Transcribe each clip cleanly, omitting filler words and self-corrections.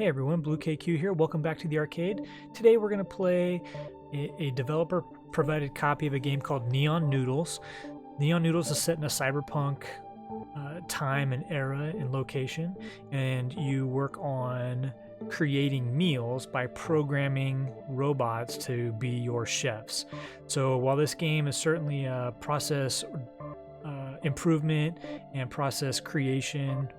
Hey everyone, Blue KQ here. Welcome back to the arcade. Today we're going to play a developer provided copy of a game called Neon Noodles. Neon Noodles is set in a cyberpunk time and era and location, and you work on creating meals by programming robots to be your chefs. So while this game is certainly a process improvement and process creation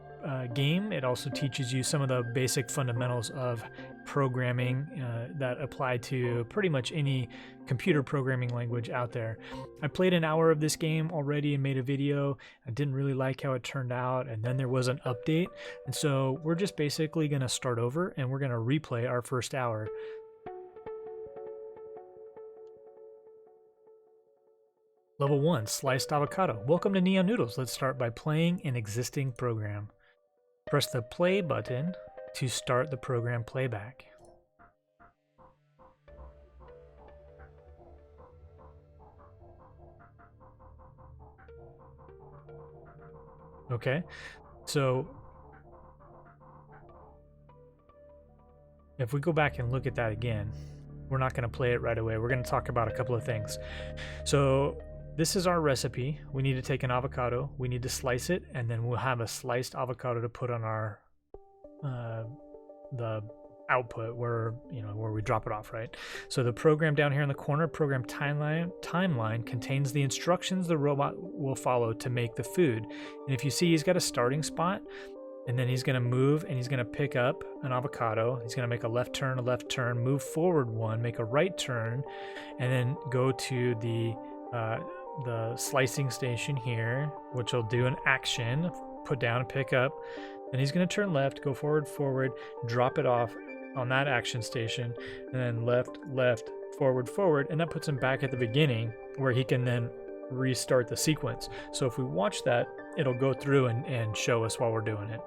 game, it also teaches you some of the basic fundamentals of programming that apply to pretty much any computer programming language out there. I played an hour of this game already and made a video. I didn't really like how it turned out, and then there was an update, and so we're just basically going to start over and we're going to replay our first hour. Level 1, Sliced Avocado. Welcome to Neon Noodles. Let's start by playing an existing program. Press the play button to start the program playback. Okay, so if we go back and look at that again, we're not going to play it right away. We're going to talk about a couple of things. So this is our recipe. We need to take an avocado, we need to slice it, and then we'll have a sliced avocado to put on our the output where we drop it off, right? So the program down here in the corner, program timeline contains the instructions the robot will follow to make the food. And if you see, he's got a starting spot, and then he's going to move and he's going to pick up an avocado. He's going to make a left turn, move forward one, make a right turn, and then go to the slicing station here, which will do an action, put down and pick up. Then he's going to turn left, go forward, drop it off on that action station, and then left, forward, and that puts him back at the beginning where he can then restart the sequence. So if we watch that, it'll go through and show us while we're doing it.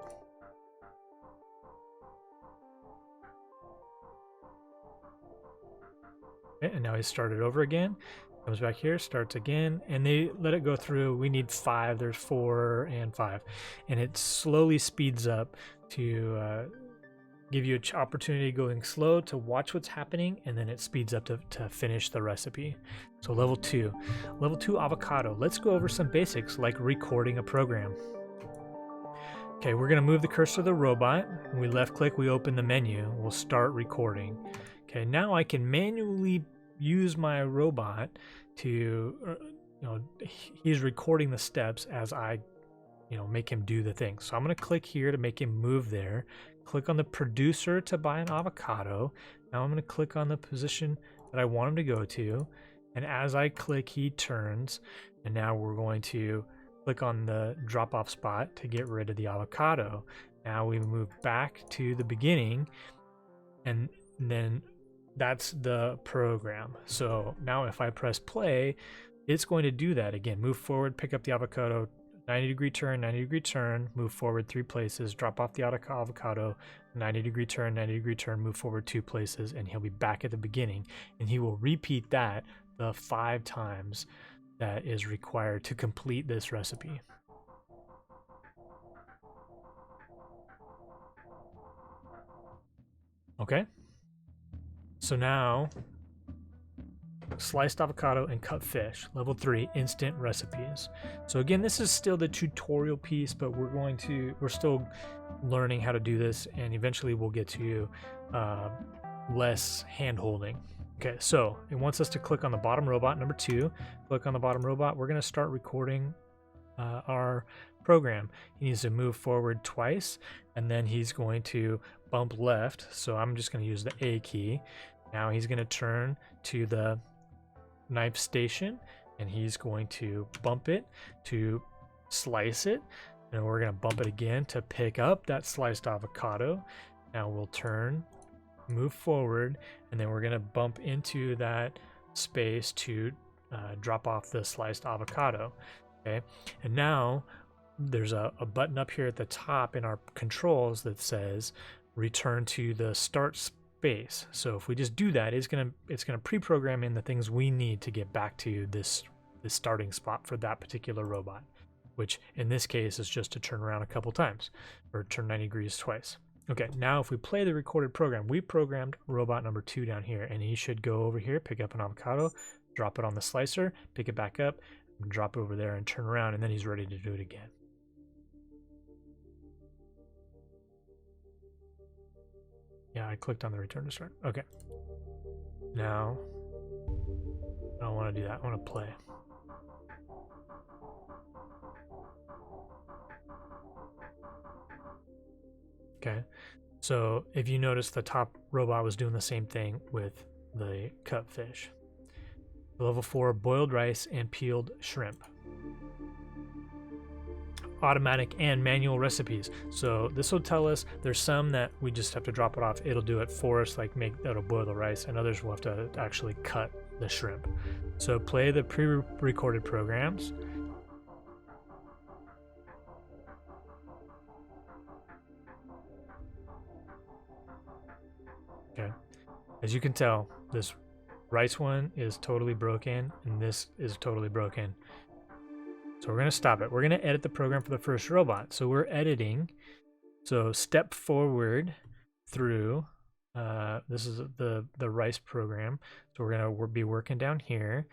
Okay, and now he's started over again. Comes back here, starts again, and they let it go through. We need 5, there's 4 and 5, and it slowly speeds up to give you an opportunity going slow to watch what's happening, and then it speeds up to finish the recipe. So level 2 avocado. Let's go over some basics like recording a program. Okay, we're going to move the cursor to the robot. When we left click, we open the menu. We'll start recording. Okay, now I can manually use my robot to he's recording the steps as I make him do the thing. So I'm going to click here to make him move there, click on the producer to buy an avocado. Now I'm going to click on the position that I want him to go to, and as I click, he turns, and now we're going to click on the drop off spot to get rid of the avocado. Now we move back to the beginning, and then that's the program. So now if I press play, it's going to do that again. Move forward, pick up the avocado, 90-degree turn, move forward 3 places, drop off the avocado, 90-degree turn, move forward 2 places, and he'll be back at the beginning. And he will repeat that the 5 times that is required to complete this recipe. Okay. So now, sliced avocado and cut fish. Level 3, instant recipes. So again, this is still the tutorial piece, but we're still learning how to do this, and eventually we'll get to less hand holding. Okay, so it wants us to click on the bottom robot, number 2. Click on the bottom robot. We're going to start recording our program. He needs to move forward twice, and then he's going to bump left. So I'm just going to use the A key. Now he's going to turn to the knife station, and he's going to bump it to slice it, and we're going to bump it again to pick up that sliced avocado. Now we'll turn, move forward, and then we're going to bump into that space to drop off the sliced avocado. Okay, and now there's a button up here at the top in our controls that says return to the start space. So if we just do that, it's gonna pre-program in the things we need to get back to this starting spot for that particular robot, which in this case is just to turn around a couple times or turn 90 degrees twice. Okay, now if we play the recorded program, we programmed robot number 2 down here, and he should go over here, pick up an avocado, drop it on the slicer, pick it back up, drop it over there and turn around, and then he's ready to do it again. Yeah, I clicked on the return to start. Okay. Now, I don't want to do that. I want to play. Okay. So if you notice, the top robot was doing the same thing with the cut fish. Level 4, boiled rice and peeled shrimp. Automatic and manual recipes. So this will tell us there's some that we just have to drop it off. It'll do it for us, like it'll boil the rice, and others will have to actually cut the shrimp. So play the pre-recorded programs. Okay. As you can tell, this rice one is totally broken, and this is totally broken. So we're going to stop it. We're going to edit the program for the first robot. So we're editing. So step forward through, this is the rice program. So we're going to be working down here.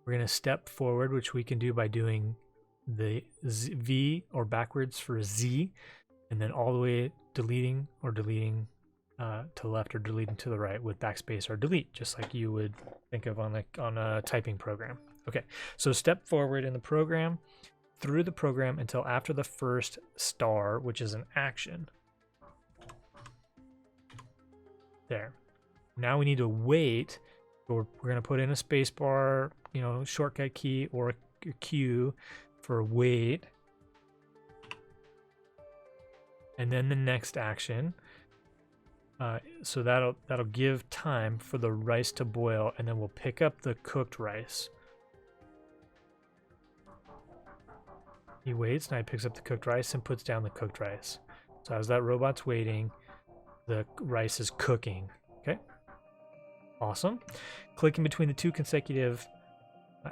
We're going to step forward, which we can do by doing the V or backwards for Z, and then all the way deleting to the left or deleting to the right with backspace or delete, just like you would think of on a typing program. Okay, so step forward in the program, through the program until after the first star, which is an action. There. Now we need to wait. We're going to put in a space bar, shortcut key or a Q for wait. And then the next action. So that'll give time for the rice to boil, and then we'll pick up the cooked rice. He waits, now he picks up the cooked rice and puts down the cooked rice. So as that robot's waiting, the rice is cooking. Okay, awesome. Clicking between the 2 consecutive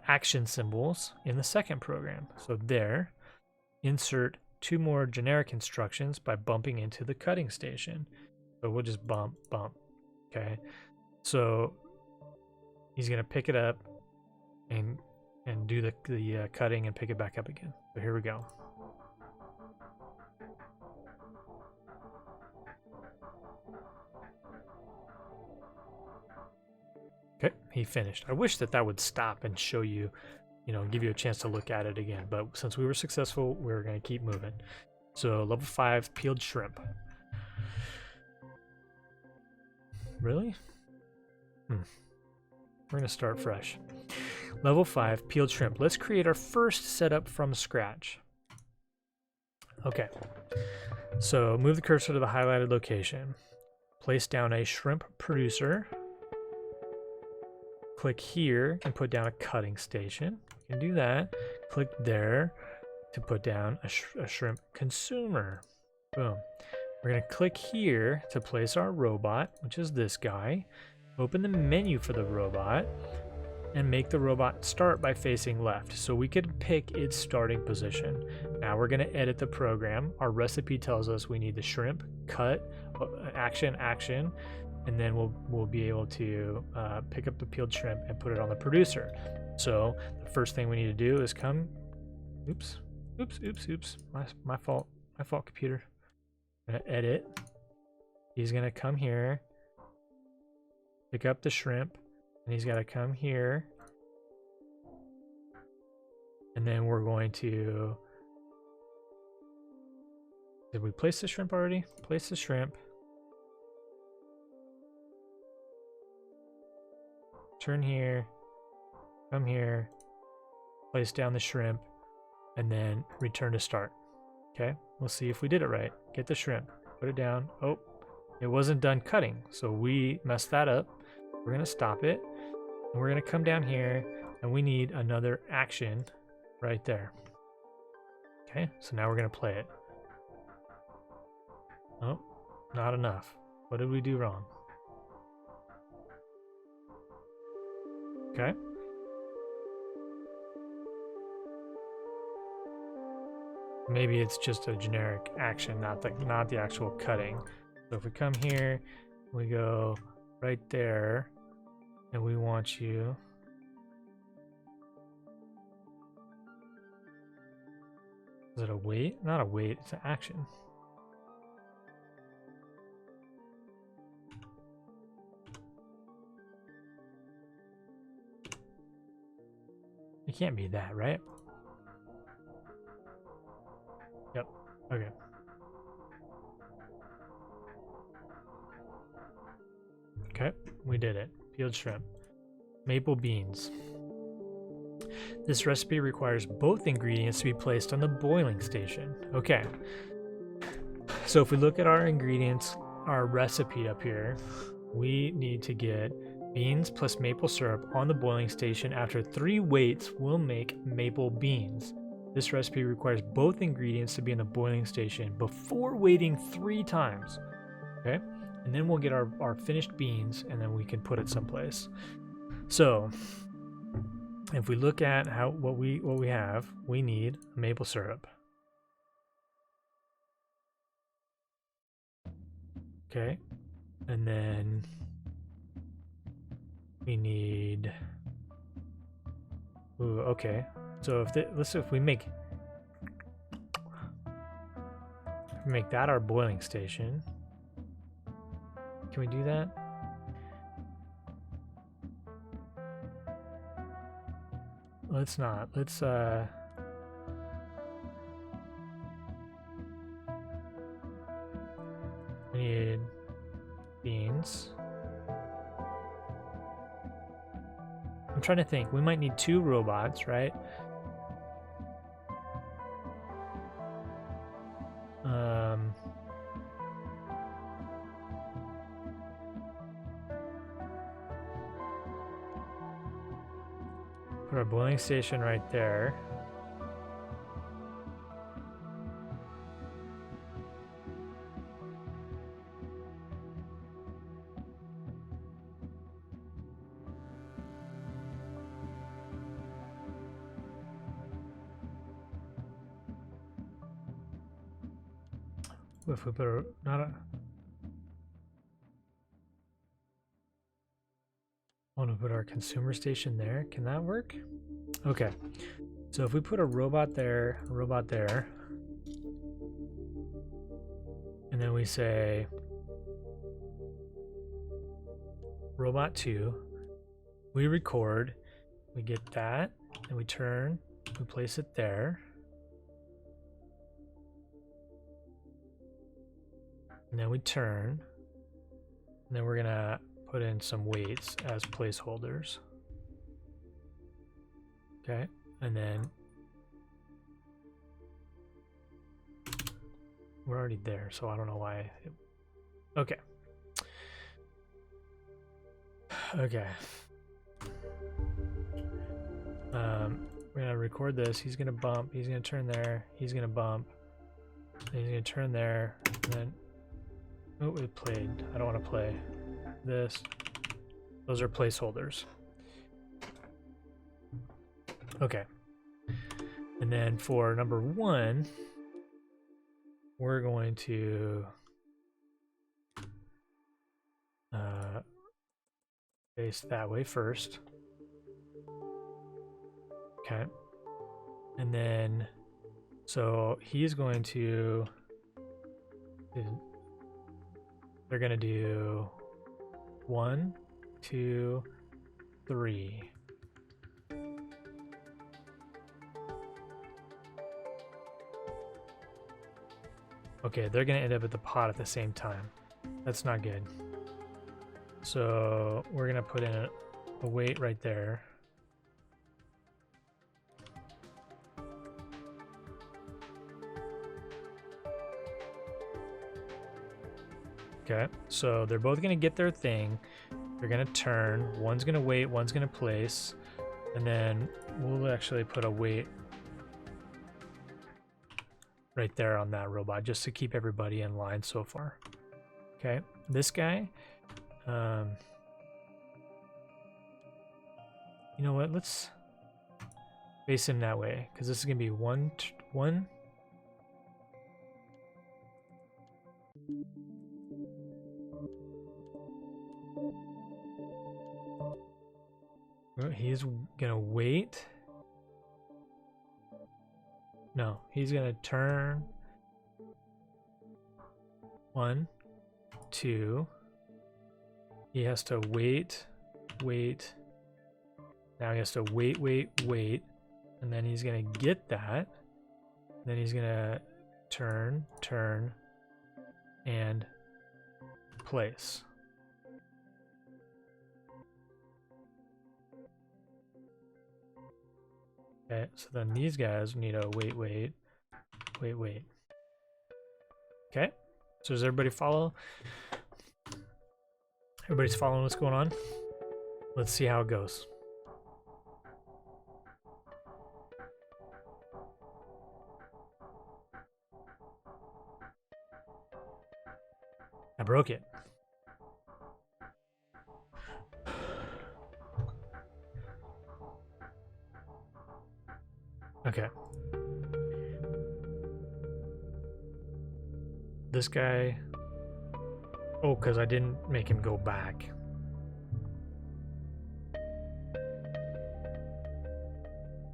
action symbols in the second program. So there, insert 2 more generic instructions by bumping into the cutting station. So we'll just bump. Okay, so he's gonna pick it up and do the cutting and pick it back up again. So here we go. Okay, he finished. I wish that would stop and show you, give you a chance to look at it again. But since we were successful, we're going to keep moving. So level 5, peeled shrimp. Really? We're going to start fresh. Level 5, peeled shrimp. Let's create our first setup from scratch. Okay. So move the cursor to the highlighted location. Place down a shrimp producer. Click here and put down a cutting station. You can do that. Click there to put down a shrimp consumer. Boom. We're going to click here to place our robot, which is this guy. Open the menu for the robot and make the robot start by facing left. So we could pick its starting position. Now we're going to edit the program. Our recipe tells us we need the shrimp, cut, action, and then we'll be able to pick up the peeled shrimp and put it on the producer. So the first thing we need to do is come, oops, my fault, computer. I'm gonna edit. He's gonna come here, pick up the shrimp, and he's gotta come here. And then we're going to, did we place the shrimp already? Place the shrimp. Turn here, come here, place down the shrimp, and then return to start. Okay, we'll see if we did it right. Get the shrimp, put it down. Oh, it wasn't done cutting, so we messed that up. We're gonna stop it, and we're gonna come down here, and we need another action right there. Okay, so now we're gonna play it. Oh, not enough. What did we do wrong? Okay. Maybe it's just a generic action, not the actual cutting. So if we come here, we go right there, and we want you. Is it a wait? Not a wait, it's an action. It can't be that, right? Yep. Okay. Okay, we did it. Peeled shrimp. Maple beans. This recipe requires both ingredients to be placed on the boiling station. Okay. So if we look at our ingredients, our recipe up here, we need to get beans plus maple syrup on the boiling station. After 3 waits, we'll make maple beans. This recipe requires both ingredients to be in the boiling station before waiting 3 times. Okay? And then we'll get our finished beans, and then we can put it someplace. So if we look at what we have, we need maple syrup. Okay, and then we need. Ooh, okay. So if we make that our boiling station. Can we do that? Let's not. Let's we need beans. I'm trying to think. We might need 2 robots, right? Put our boiling station right there. If we put a want to put our consumer station there, can that work? Okay, so if we put a robot there, and then we say robot 2, we record, we get that, and we turn, we place it there. And then we turn, and then we're gonna put in some weights as placeholders. Okay, and then we're already there, so I don't know why. Okay. Okay. We're gonna record this. He's gonna bump. He's gonna turn there. He's gonna bump. He's gonna turn there, and then. Oh, it played. I don't want to play this. Those are placeholders. Okay. And then for number 1, we're going to face that way first. Okay. And then, so he's going to. They're gonna do 1, 2, 3. Okay, they're gonna end up at the pot at the same time. That's not good. So we're gonna put in a weight right there. Okay, so they're both gonna get their thing. They're gonna turn. One's gonna wait, one's gonna place, and then we'll actually put a weight right there on that robot just to keep everybody in line so far. Okay, this guy, you know what? Let's face him that way because this is gonna be one. He's gonna wait. No, he's gonna turn. 1, 2. He has to wait. Now he has to wait. And then he's gonna get that. Then he's gonna turn, and place. Okay, so then these guys need to wait. Okay, so does everybody follow? Everybody's following what's going on? Let's see how it goes. I broke it. Okay. This guy... Oh, because I didn't make him go back.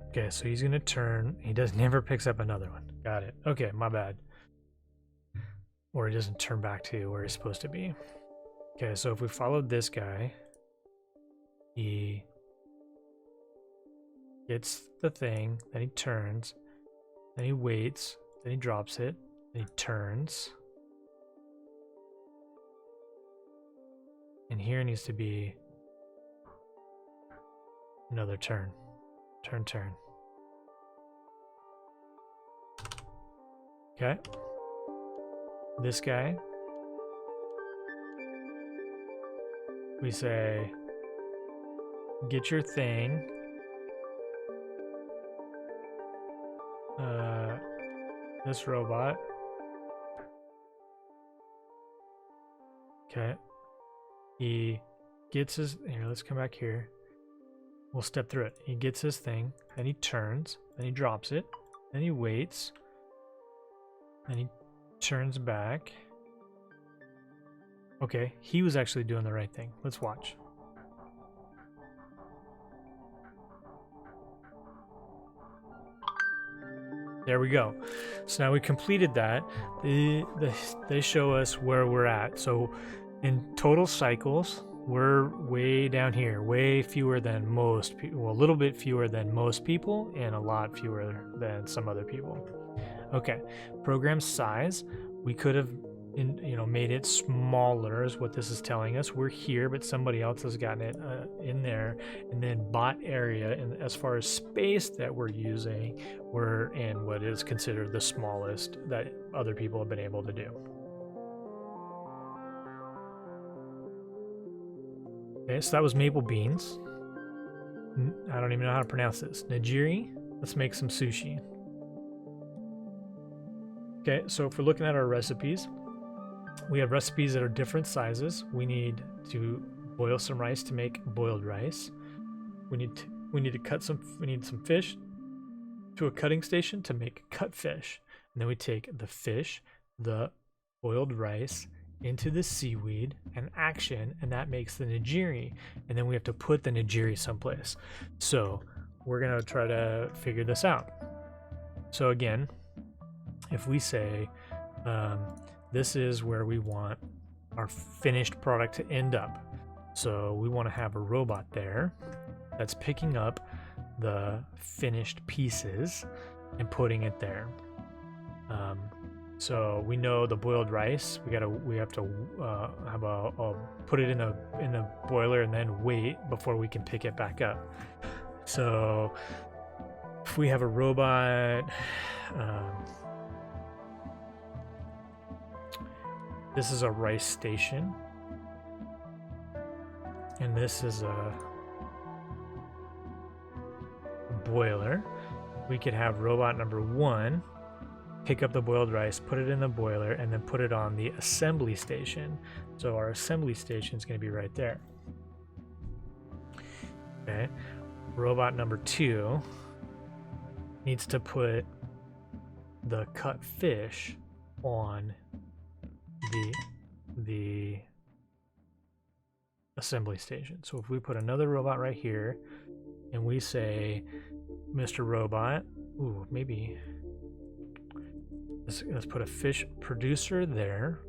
Okay, so he's gonna turn. He never picks up another one. Got it. Okay, my bad. Or he doesn't turn back to where he's supposed to be. Okay, so if we followed this guy, he gets the thing, then he turns, then he waits, then he drops it, then he turns. And here needs to be another turn. Turn. Okay. This guy, we say, get your thing. This robot. Okay. He gets his, here, let's come back here. We'll step through it. He gets his thing, then he turns, then he drops it, then he waits, then he turns back. Okay, he was actually doing the right thing. Let's watch. There we go. So now we completed that. They show us where we're at. So in total cycles, we're way down here, way fewer than most people, well, a little bit fewer than most people and a lot fewer than some other people. Okay, program size, we could have made it smaller is what this is telling us. We're here, but somebody else has gotten it in there. And then bot area, and as far as space that we're using, we're in what is considered the smallest that other people have been able to do. Okay, so that was maple beans. I don't even know how to pronounce this. Nigiri. Let's make some sushi. Okay, so if we're looking at our recipes, we have recipes that are different sizes. We need to boil some rice to make boiled rice. We need some fish to a cutting station to make cut fish. And then we take the fish, the boiled rice, into the seaweed and action, and that makes the nigiri. And then we have to put the nigiri someplace. So we're gonna try to figure this out. So again, if we say this is where we want our finished product to end up. So we want to have a robot there that's picking up the finished pieces and putting it there. So we know the boiled rice. We have to put it in the boiler and then wait before we can pick it back up. So if we have a robot. This is a rice station, and this is a boiler. We could have robot number 1 pick up the boiled rice, put it in the boiler, and then put it on the assembly station. So our assembly station is going to be right there. Okay, robot number 2 needs to put the cut fish on the assembly station. So if we put another robot right here and we say, Mr. Robot, ooh, maybe let's put a fish producer there,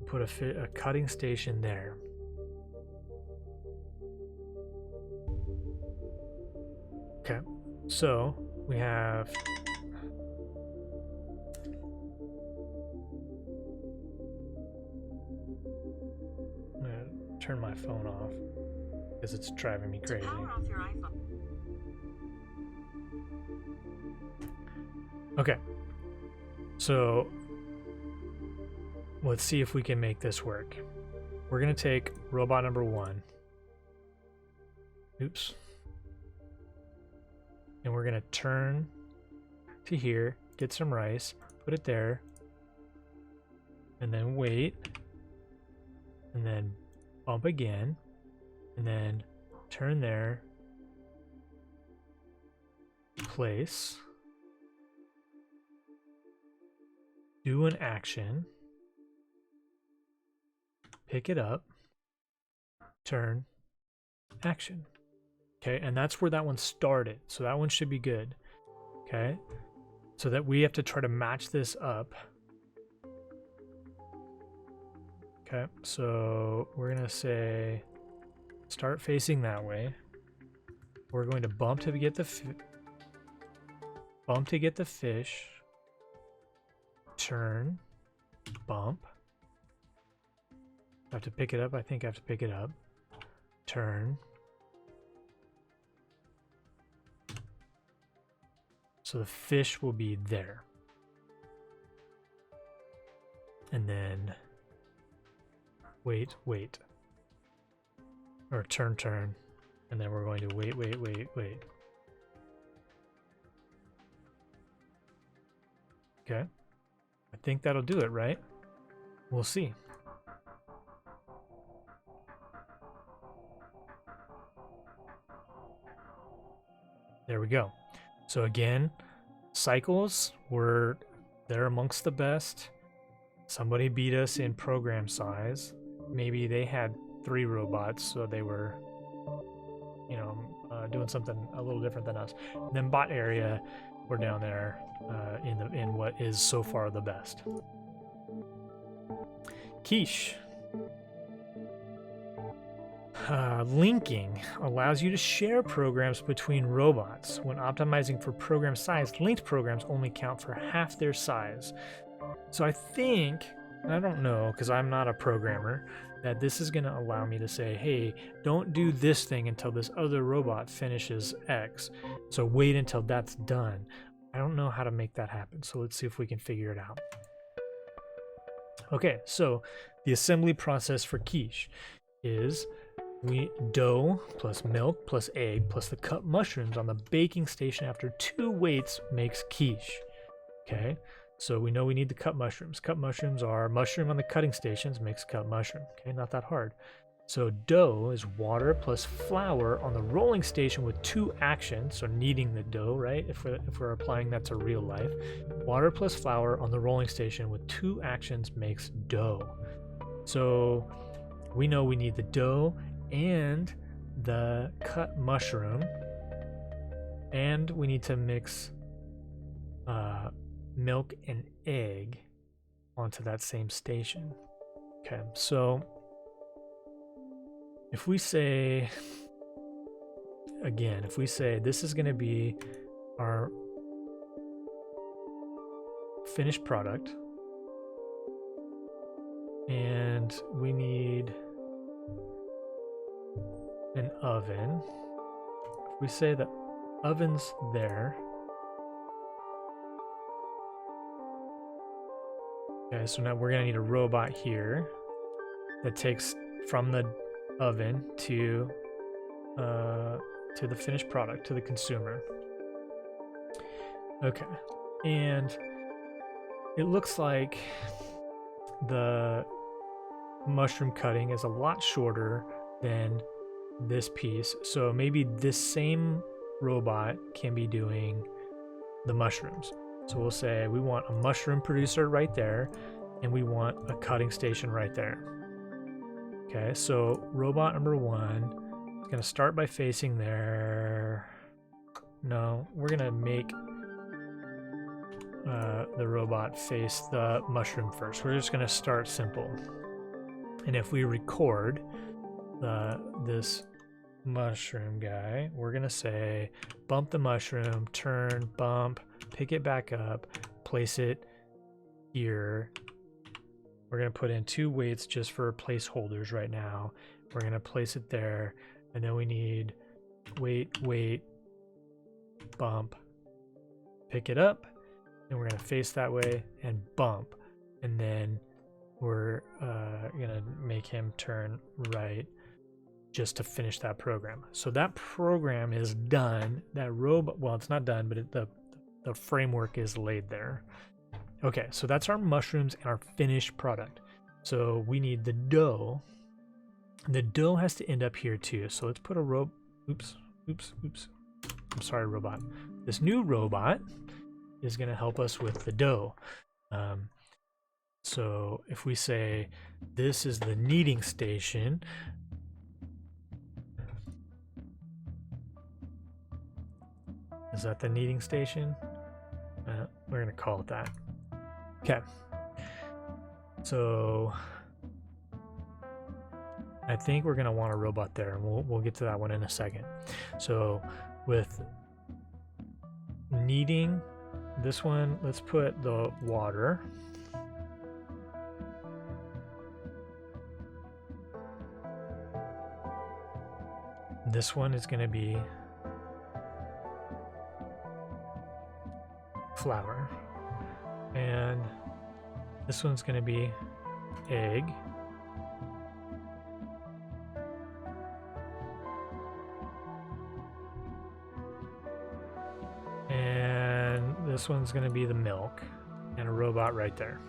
put a cutting station there. Okay, so we have I'm gonna turn my phone off because it's driving me crazy. Power off your iPhone. Okay, so let's see if we can make this work. We're gonna take robot number 1. Oops. And we're gonna turn to here, get some rice, put it there, and then wait, and then bump again, and then turn there, place, do an action, pick it up, turn, action. Okay, and that's where that one started. So that one should be good. Okay, so that we have to try to match this up. Okay, so we're gonna say start facing that way. We're going to bump to get the fish. Turn, bump. I have to pick it up. I think I have to pick it up. Turn. So the fish will be there. And then wait. Or turn. And then we're going to wait. Okay. I think that'll do it, right? We'll see. There we go. So again, cycles they're amongst the best. Somebody beat us in program size. Maybe they had 3 robots, so they were, doing something a little different than us. And then bot area, we're down there in what is so far the best. Quiche. Linking allows you to share programs between robots. When optimizing for program size, linked programs only count for half their size. So I think, and I don't know because I'm not a programmer, that this is going to allow me to say, hey, don't do this thing until this other robot finishes X. So wait until that's done. I don't know how to make that happen, so let's see if we can figure it out. Okay, so the assembly process for quiche is dough plus milk plus egg plus the cut mushrooms on the baking station after 2 waits makes quiche. Okay, so we know we need the cut mushrooms. Cut mushrooms are mushroom on the cutting stations makes cut mushroom. Okay, not that hard. So dough is water plus flour on the rolling station with 2 actions. So kneading the dough, right? If we're applying that to real life, water plus flour on the rolling station with 2 actions makes dough. So we know we need the dough and the cut mushroom, and we need to mix milk and egg onto that same station. Okay, so if we say this is going to be our finished product, and we need an oven. If we say the oven's there, okay, so now we're gonna need a robot here that takes from the oven to the finished product, to the consumer. Okay, and it looks like the mushroom cutting is a lot shorter than this piece, so maybe this same robot can be doing the mushrooms. So we'll say we want a mushroom producer right there, and we want a cutting station right there. Okay, so robot number 1 is gonna start by facing there. No, we're gonna make the robot face the mushroom first. We're just gonna start simple. And if we record this mushroom guy, we're gonna say bump the mushroom, turn, bump, pick it back up, place it here. We're gonna put in 2 weights just for placeholders right now. We're gonna place it there, and then we need weight, bump, pick it up, and we're gonna face that way and bump, and then we're gonna make him turn right just to finish that program. So that program is done. That robot, well, it's not done, but the framework is laid there. Okay, so that's our mushrooms and our finished product. So we need the dough. The dough has to end up here too. So let's put a oops. I'm sorry, robot. This new robot is gonna help us with the dough. So if we say this is the kneading station, is that the kneading station? We're gonna call it that. Okay. So I think we're gonna want a robot there, and we'll get to that one in a second. So with kneading, this one, let's put the water. This one is gonna be flour, and this one's going to be egg, and this one's going to be the milk, and a robot right there.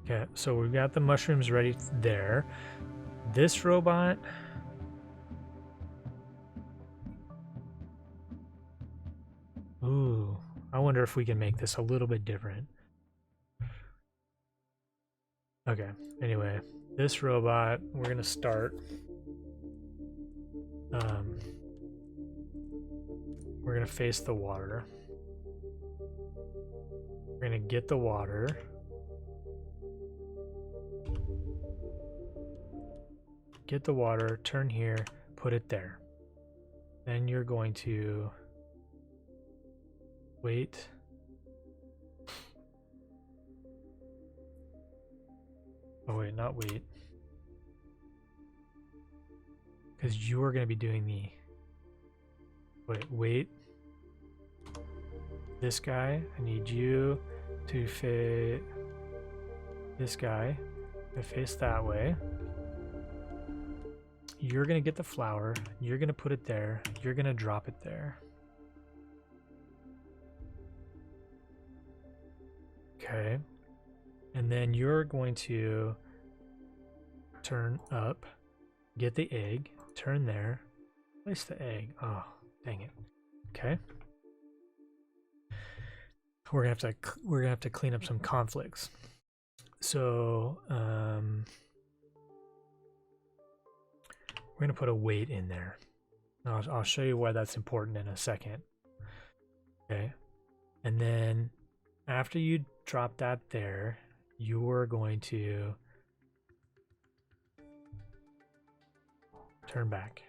Okay, so we've got the mushrooms ready there. This robot, ooh, I wonder if we can make this a little bit different. Okay, anyway, this robot, we're gonna start. We're gonna face the water. We're gonna get the water. Get the water, turn here, put it there. Then you're going to wait. Oh wait, not wait. Because you are going to be doing the... Wait. This guy, I need you to face this guy. To face that way. You're going to get the flour. You're going to put it there. You're going to drop it there. Okay. And then you're going to turn up, get the egg, turn there, place the egg. Oh, dang it. Okay. We're gonna have to clean up some conflicts. So we're gonna put a weight in there. I'll show you why that's important in a second. Okay. And then after you drop that there, you're going to turn back.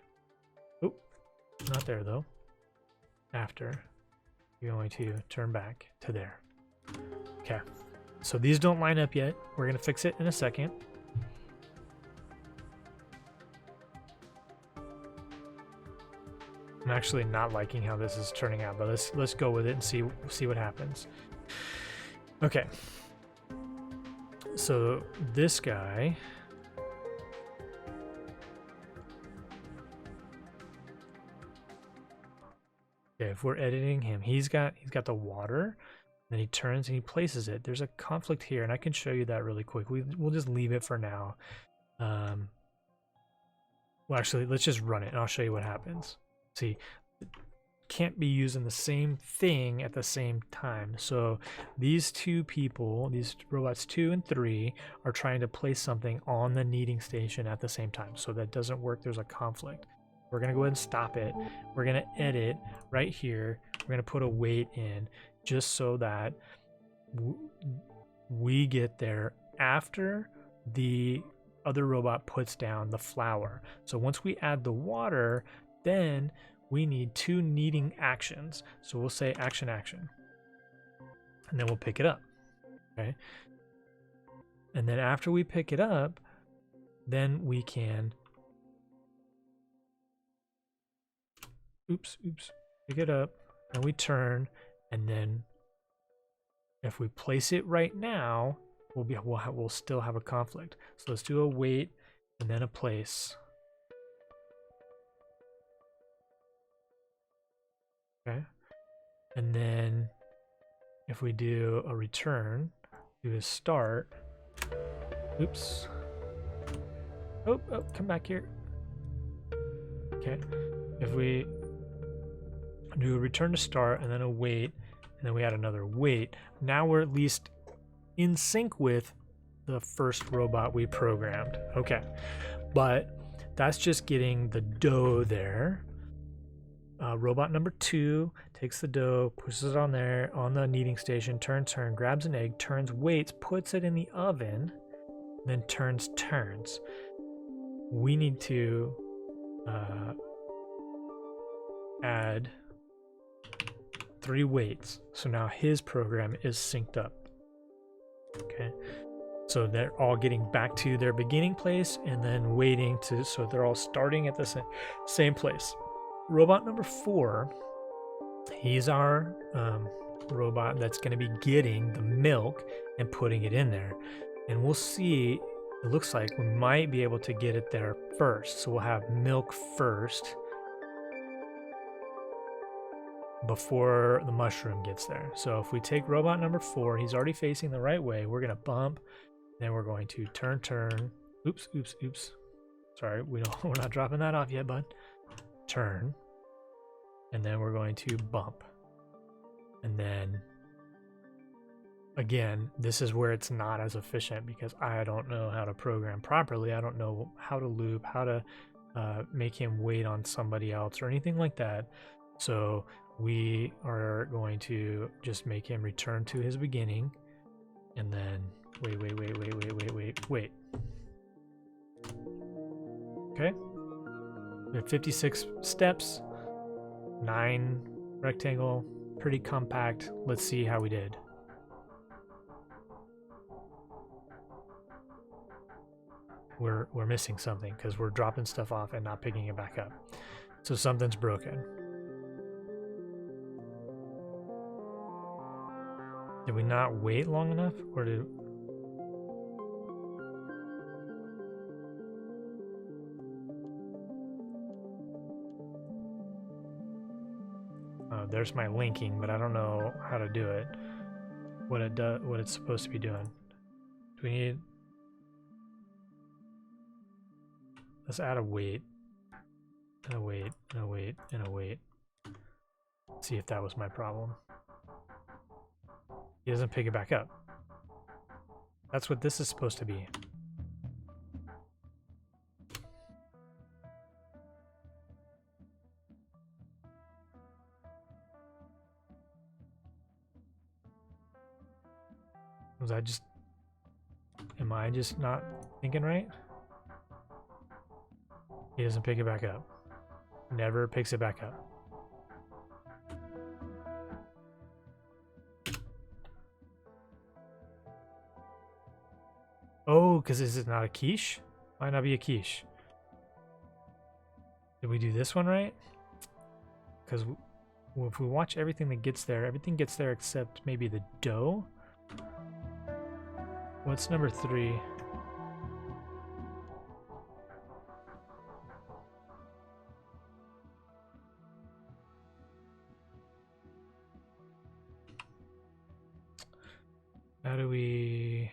Oh, not there though. After, you're going to turn back to there. Okay, so these don't line up yet. We're gonna fix it in a second. I'm actually not liking how this is turning out, but let's go with it and see what happens. Okay. So this guy, okay, if we're editing him, he's got the water, then he turns and he places it. There's a conflict here, and I can show you that really quick. We'll just leave it for now. Well, actually, let's just run it, and I'll show you what happens. See, can't be using the same thing at the same time. So these two people, these robots 2 and 3, are trying to place something on the kneading station at the same time. So that doesn't work. There's a conflict. We're going to go ahead and stop it. We're going to edit right here. We're going to put a wait in just so that we get there after the other robot puts down the flour. So once we add the water, then we need 2 kneading actions. So we'll say action, action, and then we'll pick it up. Okay. And then after we pick it up, then we can pick it up and we turn, and then if we place it right now, we'll still have a conflict. So let's do a wait and then a place. Okay. And then if we do a return, do a start. Oops. Oh, come back here. Okay. If we do a return to start and then a wait, and then we add another wait, now we're at least in sync with the first robot we programmed. Okay. But that's just getting the dough there. Robot number 2 takes the dough, pushes it on there on the kneading station, turn, grabs an egg, turns, waits, puts it in the oven, then turns. We need to add 3 waits. So now his program is synced up. Okay. So they're all getting back to their beginning place and then waiting to, so they're all starting at the same place. Robot number 4, he's our robot that's going to be getting the milk and putting it in there. And we'll see, it looks like we might be able to get it there first. So we'll have milk first before the mushroom gets there. So if we take robot number 4, he's already facing the right way. We're going to bump, then we're going to turn. Oops. Sorry, we're not dropping that off yet, bud. Turn, and then we're going to bump, and then again, this is where it's not as efficient because I don't know how to program properly. I don't know how to loop, how to make him wait on somebody else or anything like that. So we are going to just make him return to his beginning, and then wait. Okay. We have 56 steps, 9 rectangle, pretty compact. Let's see how we did. We're missing something because we're dropping stuff off and not picking it back up. So something's broken. Did we not wait long enough, or did... There's my linking, but I don't know how to do it. What it's supposed to be doing. Do we need... Let's add a wait. And a wait, and a wait, and a wait. See if that was my problem. He doesn't pick it back up. That's what this is supposed to be. Am I just not thinking right? He doesn't pick it back up. Never picks it back up. Oh, because is it not a quiche? Might not be a quiche. Did we do this one right? Because if we watch everything that gets there, everything gets there except maybe the dough. What's number 3? How do we...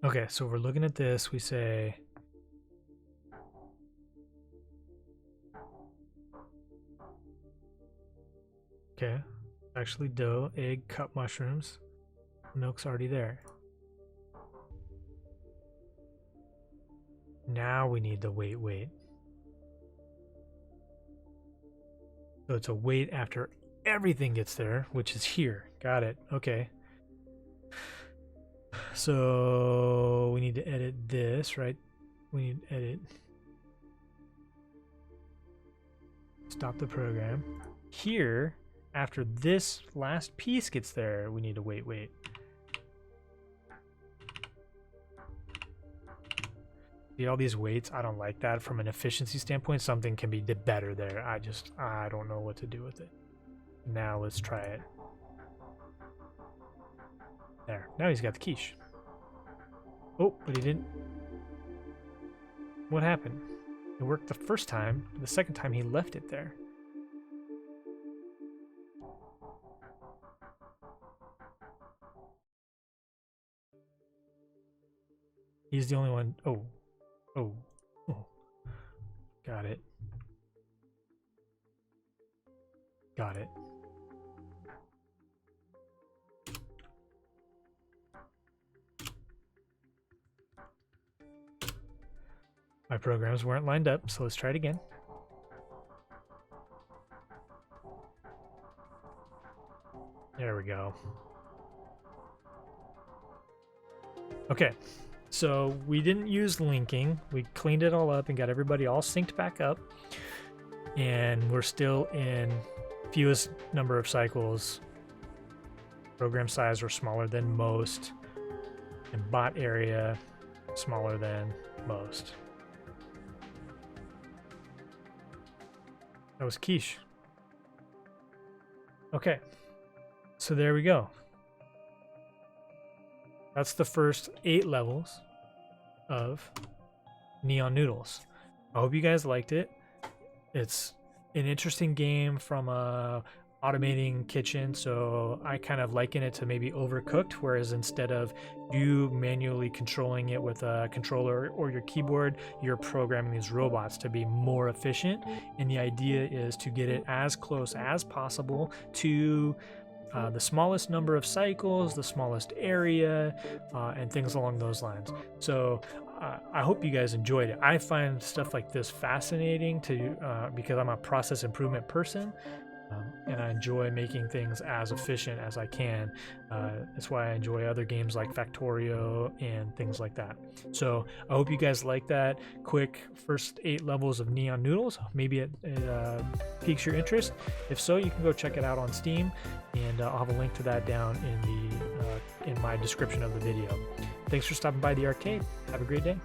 Okay, so we're looking at this. We say, okay, actually dough, egg, cup mushrooms. Milk's already there. Now we need the wait. So it's a wait after everything gets there, which is here. Got it. Okay. So we need to edit this, right? We need to edit. Stop the program. Here, after this last piece gets there, we need to wait. See all these waits? I don't like that from an efficiency standpoint. Something can be better there. I don't know what to do with it. Now let's try it. There. Now he's got the quiche. Oh, but he didn't. What happened? It worked the first time. The second time he left it there. He's the only one. Oh. Got it. My programs weren't lined up, so let's try it again. There we go. Okay, so we didn't use linking. We cleaned it all up and got everybody all synced back up. And we're still in fewest number of cycles. Program size were smaller than most. And bot area smaller than most. That was quiche. Okay, so there we go. That's the first 8 levels of Neon Noodles. I hope you guys liked it. It's an interesting game from a automating kitchen, so I kind of liken it to maybe Overcooked, whereas instead of you manually controlling it with a controller or your keyboard, you're programming these robots to be more efficient, and the idea is to get it as close as possible to the smallest number of cycles, the smallest area, and things along those lines. So I hope you guys enjoyed it. I find stuff like this fascinating because I'm a process improvement person. And I enjoy making things as efficient as I can. That's why I enjoy other games like Factorio and things like that. So I hope you guys like that quick first 8 levels of Neon Noodles. Maybe it piques your interest. If so, you can go check it out on Steam, and I'll have a link to that down in my description of the video. Thanks for stopping by the arcade. Have a great day.